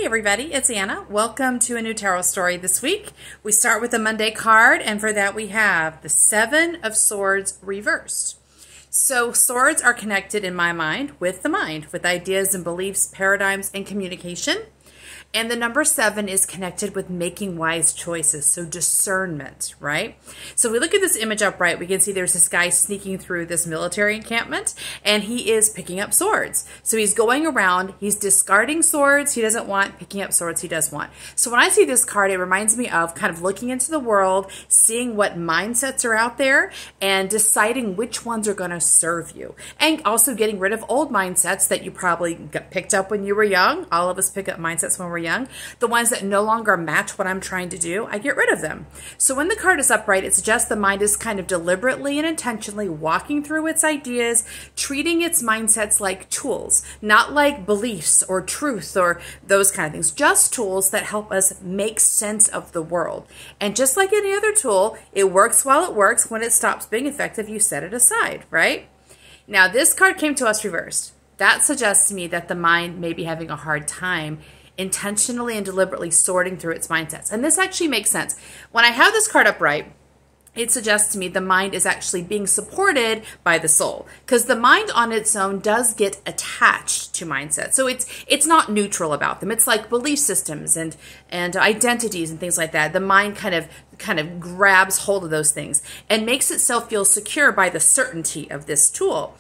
Hey everybody, it's Anna. Welcome to a new tarot story this week. We start with the Monday card, and for that we have the Seven of Swords reversed. So swords are connected in my mind, with ideas and beliefs, paradigms, and communication. And the number 7 is connected with making wise choices, so discernment, right? So we look at this image upright, we can see there's this guy sneaking through this military encampment, and he is picking up swords. So he's going around, he's discarding swords he doesn't want, picking up swords he does want. So when I see this card, it reminds me of kind of looking into the world, seeing what mindsets are out there, and deciding which ones are going to serve you. And also getting rid of old mindsets that you probably got picked up when you were young. All of us pick up mindsets when we're young. The ones that no longer match what I'm trying to do, I get rid of them. So when the card is upright, it suggests the mind is kind of deliberately and intentionally walking through its ideas, treating its mindsets like tools, not like beliefs or truth or those kind of things, just tools that help us make sense of the world. And just like any other tool, it works while it works. When it stops being effective, you set it aside, right? Now, this card came to us reversed. That suggests to me that the mind may be having a hard time intentionally and deliberately sorting through its mindsets. And this actually makes sense. When I have this card upright, it suggests to me the mind is actually being supported by the soul, because the mind on its own does get attached to mindsets. So it's not neutral about them. It's like belief systems and identities and things like that. The mind kind of grabs hold of those things and makes itself feel secure by the certainty of this tool.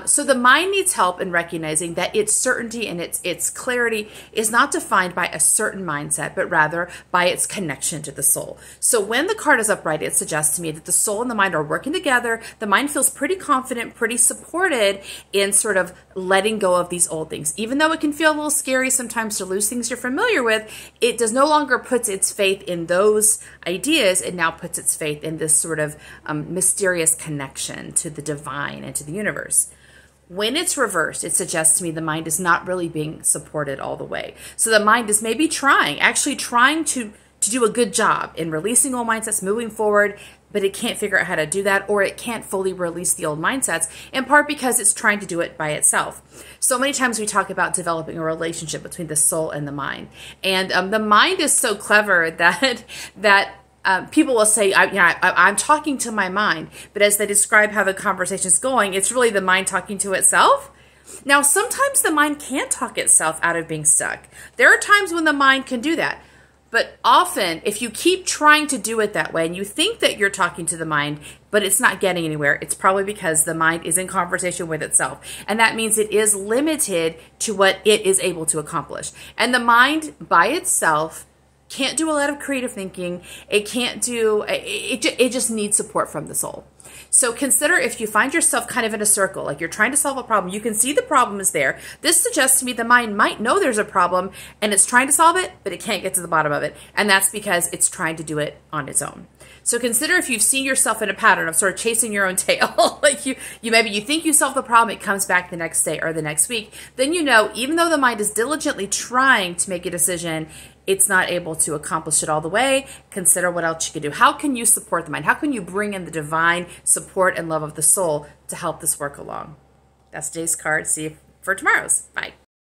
So the mind needs help in recognizing that its certainty and its clarity is not defined by a certain mindset, but rather by its connection to the soul. So when the card is upright, it suggests to me that the soul and the mind are working together. The mind feels pretty confident, pretty supported in sort of letting go of these old things. Even though it can feel a little scary sometimes to lose things you're familiar with, it does no longer put its faith in those ideas. It now puts its faith in this sort of mysterious connection to the divine and to the universe. When it's reversed, it suggests to me the mind is not really being supported all the way. So the mind is maybe actually trying to do a good job in releasing old mindsets, moving forward, but it can't figure out how to do that, or it can't fully release the old mindsets, in part because it's trying to do it by itself. So many times we talk about developing a relationship between the soul and the mind. And the mind is so clever that people will say, I'm talking to my mind, but as they describe how the conversation is going, it's really the mind talking to itself. Now, sometimes the mind can't talk itself out of being stuck. There are times when the mind can do that. But often, if you keep trying to do it that way and you think that you're talking to the mind, but it's not getting anywhere, it's probably because the mind is in conversation with itself. And that means it is limited to what it is able to accomplish. And the mind by itself can't do a lot of creative thinking. It can't do, it just needs support from the soul. So consider if you find yourself kind of in a circle, like you're trying to solve a problem, you can see the problem is there. This suggests to me the mind might know there's a problem and it's trying to solve it, but it can't get to the bottom of it. And that's because it's trying to do it on its own. So consider if you've seen yourself in a pattern of sort of chasing your own tail, like maybe you think you solved the problem, it comes back the next day or the next week, then you know, even though the mind is diligently trying to make a decision, it's not able to accomplish it all the way. Consider what else you can do. How can you support the mind? How can you bring in the divine support and love of the soul to help this work along? That's today's card. See you for tomorrow's. Bye.